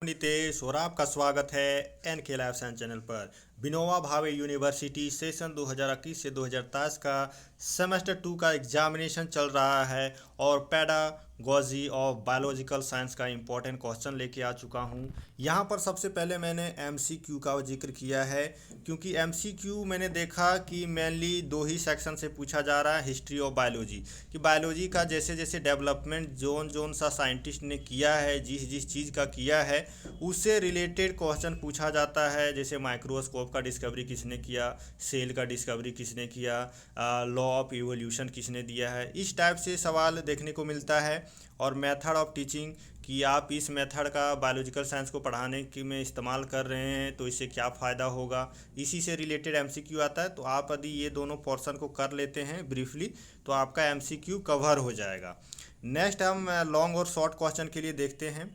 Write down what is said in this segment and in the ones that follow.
नितेश और आपका स्वागत है एन के लाइफ साइंस चैनल पर। विनोबा भावे यूनिवर्सिटी सेशन 2021 से 2023 का सेमेस्टर 2 का एग्जामिनेशन चल रहा है और पैडागॉजी ऑफ बायोलॉजिकल साइंस का इम्पोर्टेंट क्वेश्चन लेके आ चुका हूँ। यहाँ पर सबसे पहले मैंने एमसीक्यू का जिक्र किया है, क्योंकि एमसीक्यू मैंने देखा कि मेनली दो ही सेक्शन से पूछा जा रहा है, हिस्ट्री ऑफ बायोलॉजी। कि बायोलॉजी का जैसे जैसे डेवलपमेंट जोन जोन सा साइंटिस्ट ने किया है, जिस जिस चीज़ का किया है उससे रिलेटेड क्वेश्चन पूछा जाता है। जैसे माइक्रोस्कोप का डिस्कवरी किसने किया, सेल का डिस्कवरी किसने किया, लॉ ऑफ इवोल्यूशन किसने दिया है, इस टाइप से सवाल देखने को मिलता है। और मेथड ऑफ टीचिंग कि आप इस मेथड का बायोलॉजिकल साइंस को पढ़ाने के में इस्तेमाल कर रहे हैं तो इससे क्या फ़ायदा होगा, इसी से रिलेटेड एमसीक्यू आता है। तो आप यदि ये दोनों पोर्शन को कर लेते हैं ब्रीफली तो आपका एमसीक्यू कवर हो जाएगा। नेक्स्ट हम लॉन्ग और शॉर्ट क्वेश्चन के लिए देखते हैं।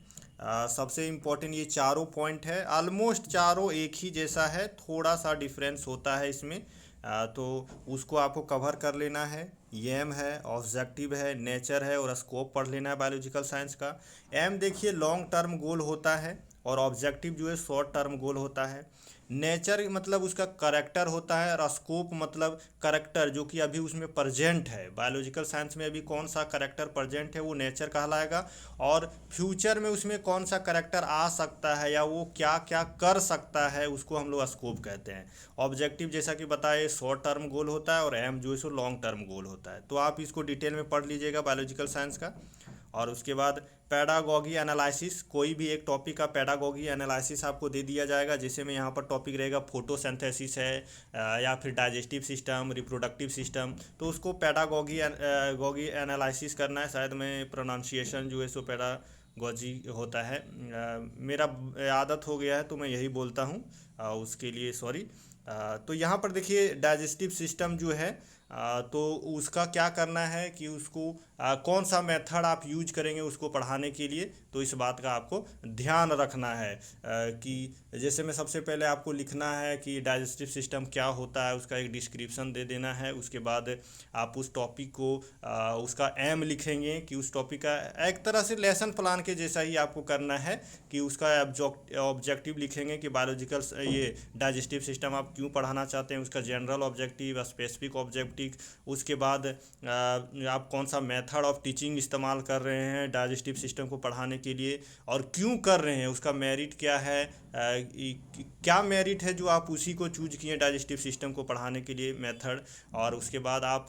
सबसे इम्पोर्टेंट ये चारों पॉइंट है, ऑलमोस्ट चारों एक ही जैसा है, थोड़ा सा डिफरेंस होता है इसमें। तो उसको आपको कवर कर लेना है। एम है, ऑब्जेक्टिव है, नेचर है और स्कोप पढ़ लेना है बायोलॉजिकल साइंस का। एम देखिए लॉन्ग टर्म गोल होता है और ऑब्जेक्टिव जो है शॉर्ट टर्म गोल होता है। नेचर मतलब उसका करेक्टर होता है और स्कोप मतलब करेक्टर जो कि अभी उसमें प्रजेंट है। बायोलॉजिकल साइंस में अभी कौन सा करेक्टर प्रजेंट है वो नेचर कहलाएगा, और फ्यूचर में उसमें कौन सा करेक्टर आ सकता है या वो क्या क्या कर सकता है उसको हम लोग स्कोप कहते हैं। ऑब्जेक्टिव जैसा कि बताए शॉर्ट टर्म गोल होता है और एम जो है सो लॉन्ग टर्म गोल होता है। तो आप इसको डिटेल में पढ़ लीजिएगा बायोलॉजिकल साइंस का। और उसके बाद पैडागॉगी एनालिसिस, कोई भी एक टॉपिक का पैडागॉगी एनालिसिस आपको दे दिया जाएगा। जैसे में यहाँ पर टॉपिक रहेगा फोटोसिंथेसिस है या फिर डाइजेस्टिव सिस्टम, रिप्रोडक्टिव सिस्टम, तो उसको पैडागॉगी गॉगी एनालिसिस करना है। शायद मैं प्रोनाउंसिएशन जो है सो पैडागॉजी होता है, मेरा आदत हो गया है तो मैं यही बोलता हूँ, उसके लिए सॉरी। तो यहाँ पर देखिए डाइजेस्टिव सिस्टम जो है, तो उसका क्या करना है कि उसको कौन सा मेथड आप यूज करेंगे उसको पढ़ाने के लिए, तो इस बात का आपको ध्यान रखना है। कि जैसे में सबसे पहले आपको लिखना है कि डाइजेस्टिव सिस्टम क्या होता है, उसका एक डिस्क्रिप्शन दे देना है। उसके बाद आप उस टॉपिक को उसका एम लिखेंगे कि उस टॉपिक का एक तरह से लेसन प्लान के जैसा ही आपको करना है कि उसका ऑब्जेक्टिव लिखेंगे कि बायोलॉजिकल ये डाइजेस्टिव सिस्टम आप क्यों पढ़ाना चाहते हैं, उसका जनरल ऑब्जेक्टिव, स्पेसिफिक ऑब्जेक्टिव। उसके बाद आप कौन सा मेथड ऑफ टीचिंग इस्तेमाल कर रहे हैं डाइजेस्टिव सिस्टम को पढ़ाने के लिए और क्यों कर रहे हैं, उसका मेरिट क्या है, क्या मेरिट है जो आप उसी को चूज किए डाइजेस्टिव सिस्टम को पढ़ाने के लिए मेथड। और उसके बाद आप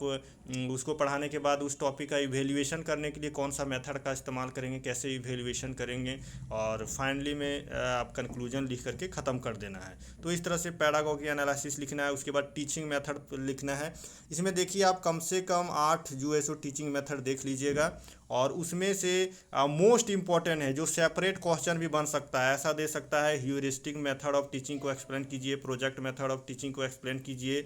उसको पढ़ाने के बाद उस टॉपिक का इवेल्युएशन करने के लिए कौन सा मेथड का इस्तेमाल करेंगे, कैसे इवेल्युएशन करेंगे, और फाइनली में आप कंक्लूजन लिख करके ख़त्म कर देना है। तो इस तरह से पैडागॉगी एनालिसिस लिखना है। उसके बाद टीचिंग मेथड लिखना है। इसमें देखिए आप कम से कम 8 जो है सो टीचिंग मेथड देख लीजिएगा, और उसमें से मोस्ट इम्पॉर्टेंट है जो सेपरेट क्वेश्चन भी बन सकता है, ऐसा दे सकता है ह्यूरिस्टिक मेथड ऑफ टीचिंग को एक्सप्लेन कीजिए, प्रोजेक्ट मेथड ऑफ टीचिंग को एक्सप्लेन कीजिए,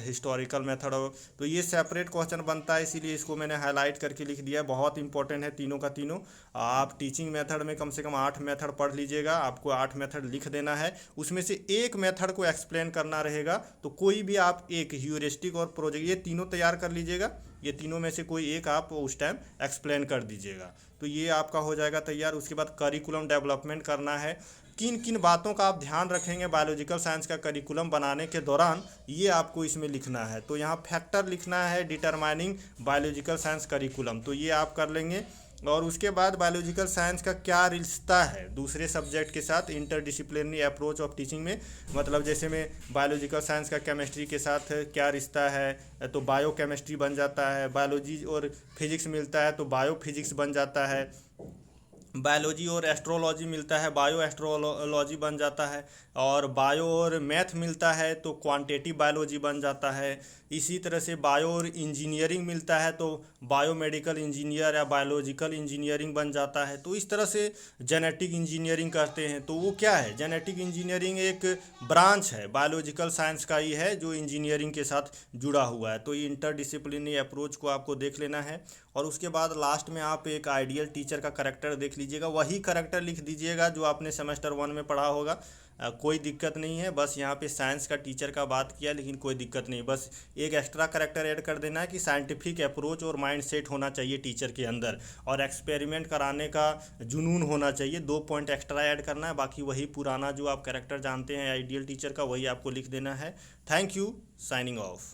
हिस्टोरिकल मेथड ऑफ, तो ये सेपरेट क्वेश्चन बनता है, इसीलिए इसको मैंने हाईलाइट करके लिख दिया है। बहुत इंपॉर्टेंट है तीनों का तीनों। आप टीचिंग मेथड में कम से कम 8 मेथड पढ़ लीजिएगा, आपको 8 मेथड लिख देना है, उसमें से एक मेथड को एक्सप्लेन करना रहेगा। तो कोई भी आप एक ह्यूरिस्टिक और प्रोजेक्ट ये तीनों तैयार कर लीजिएगा, ये तीनों में से कोई एक आप उस टाइम एक्सप्लेन कर दीजिएगा, तो ये आपका हो जाएगा तैयार। उसके बाद करिकुलम डेवलपमेंट करना है, किन किन बातों का आप ध्यान रखेंगे बायोलॉजिकल साइंस का करिकुलम बनाने के दौरान, ये आपको इसमें लिखना है। तो यहाँ फैक्टर लिखना है डिटरमाइनिंग बायोलॉजिकल साइंस करिकुलम, तो ये आप कर लेंगे। और उसके बाद बायोलॉजिकल साइंस का क्या रिश्ता है दूसरे सब्जेक्ट के साथ इंटरडिसिप्लिनरी अप्रोच ऑफ टीचिंग में, मतलब जैसे में बायोलॉजिकल साइंस का केमिस्ट्री के साथ क्या रिश्ता है, तो बायो केमिस्ट्री बन जाता है। बायोलॉजी और फिजिक्स मिलता है तो बायो फिजिक्स बन जाता है। बायोलॉजी और एस्ट्रोलॉजी मिलता है, बायो एस्ट्रोलॉजी बन जाता है। और बायो और मैथ मिलता है तो क्वांटिटेटिव बायोलॉजी बन जाता है। इसी तरह से बायो और इंजीनियरिंग मिलता है तो बायोमेडिकल इंजीनियर या बायोलॉजिकल इंजीनियरिंग बन जाता है। तो इस तरह से जेनेटिक इंजीनियरिंग करते हैं, तो वो क्या है, जेनेटिक इंजीनियरिंग एक ब्रांच है बायोलॉजिकल साइंस का ही है जो इंजीनियरिंग के साथ जुड़ा हुआ है। तो ये इंटरडिसिप्लिनरी अप्रोच को आपको देख लेना है। और उसके बाद लास्ट में आप एक आइडियल टीचर का करैक्टर देख लीजिएगा, वही करैक्टर लिख दीजिएगा जो आपने सेमेस्टर 1 में पढ़ा होगा। कोई दिक्कत नहीं है। बस यहाँ पे साइंस का टीचर का बात किया, लेकिन कोई दिक्कत नहीं, बस एक एक्स्ट्रा करेक्टर ऐड कर देना है कि साइंटिफिक अप्रोच और माइंड सेट होना चाहिए टीचर के अंदर, और एक्सपेरिमेंट कराने का जुनून होना चाहिए। 2 पॉइंट एक्स्ट्रा ऐड करना है, बाकी वही पुराना जो आप करेक्टर जानते हैं आइडियल टीचर का, वही आपको लिख देना है। Thank you, signing off.